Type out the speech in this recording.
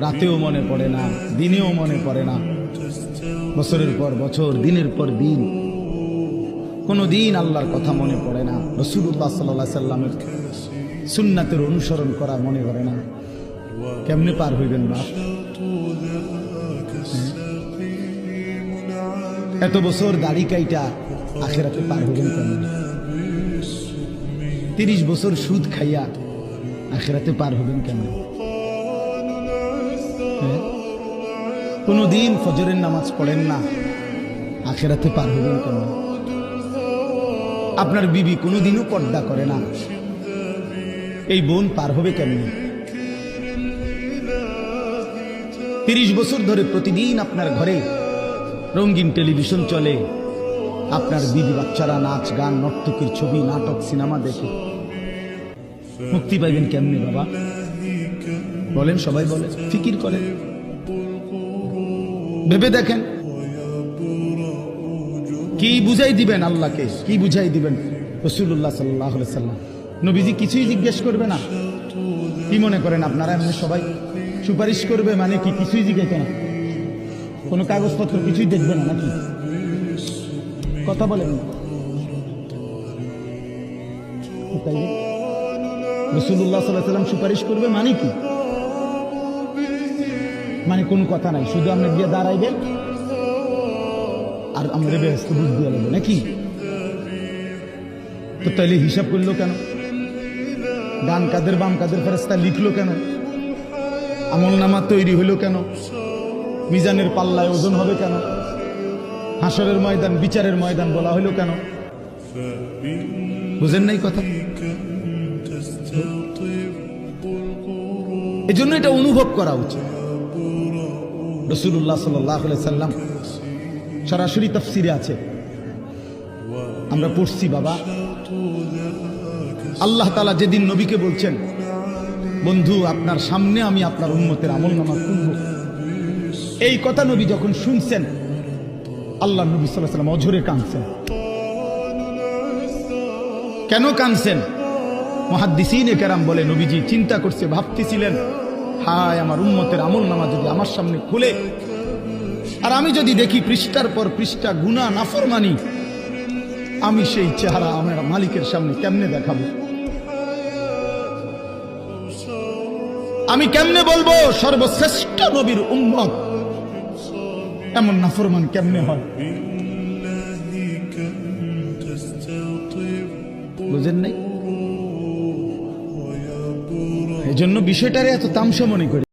রাতেও মনে পড়ে না, দিনেও মনে পড়ে না, বছরের পর বছর, দিনের পর দিন কোনো দিন আল্লাহর কথা মনে পড়ে না, রাসূলুল্লাহ সাল্লাল্লাহু আলাইহি সাল্লামের সুন্নাতের অনুসরণ করা মনে করে না। কেমনে পার হইবেন বাপ? এত বছর দাড়ি কাইটা আখিরাতে পার হইবেন কেমনে? 30 বছর সুদ খাইয়া আখিরাতে পার হবেন কেমনে? কোনদিন ফজরের নামাজ পড়েন না, আখিরাতে পার হবেন কেমনে? আপনার বিবি কোনদিনও পর্দা করে না, এই বোন পার হবে কেমনে? 30 বছর ধরে প্রতিদিন আপনার ঘরে রঙিন টেলিভিশন চলে, আপনার বিবি বাচ্চারা নাচ গান নর্তকীর ছবি নাটক সিনেমা দেখে, মুক্তি পাইবেন কেমনে বাবা? বলেন, সবাই বলে, ফিকির করেন, ভেবে দেখেন। কি বুঝাই দিবেন আল্লাহকে? কি বুঝাই দিবেন রাসূলুল্লাহ সাল্লাল্লাহু আলাইহি সাল্লাম? নবীজি কিছুই জিজ্ঞেস করবে না? কি মনে করেন আপনারা এমনি সবাই সুপারিশ করবে মানে কি? কিছুই জিজ্ঞাসা না, কোনো কাগজপত্র কিছুই দেখবে না নাকি? কথা বলেন না। রাসূলুল্লাহ সাল্লাল্লাহু আলাইহি সাল্লাম সুপারিশ করবে মানে কি? মানে কোনো কথা নাই, শুধু আপনি গিয়ে দাঁড়াইবেন আর আমরা বেহেশতে বুঝ দিয়ে লাগবে নাকি? তো তাইলে হিসাব করলো কেন? ডান কাদের বাম কাদের ফেরেশতা লিখলো কেন? আমলনামা তৈরি হলো কেন? মিজানের পাল্লায় ওজন হবে কেন? হাসরের ময়দান, বিচারের ময়দান বলা হলো কেন? বুঝেন নাই কথা? এজন্য এটা অনুভব করা উচিত। রাসূলুল্লাহ সাল্লাল্লাহু আলাইহি সাল্লাম সরাসরি তাফসিরে আছে, আমরা পড়ছি বাবা। আল্লাহ তাআলা যেদিন নবীকে বলছেন, বন্ধু আপনার সামনে আমি আপনার উম্মতের আমলনামা খুলব, এই কথা নবী যখন শুনছেন, আল্লাহ নবী সাল্লাল্লাহু আলাইহি সাল্লাম অঝরে কাঁদছেন। কেন কাঁদছেন? মুহাদ্দিসিনে কেরাম বলে, নবীজি চিন্তা করছে, ভাবতেছিলেন, হায় আমার উম্মতের আমলনামা যদি আমার সামনে খুলে আর আমি যদি দেখি পৃষ্ঠার পর পৃষ্ঠা গুনাহ নাফরমানি, আমি সেই চেহারা আমার মালিকের সামনে কেমনে দেখাবো? আমি কেমনে বলবো সর্বশ্রেষ্ঠ নবীর উম্মত এমন নাফরমান কেমনে হয়? বুঝেন নাই? এই জন্য বিষয়টারে এত তামসা মনে করি।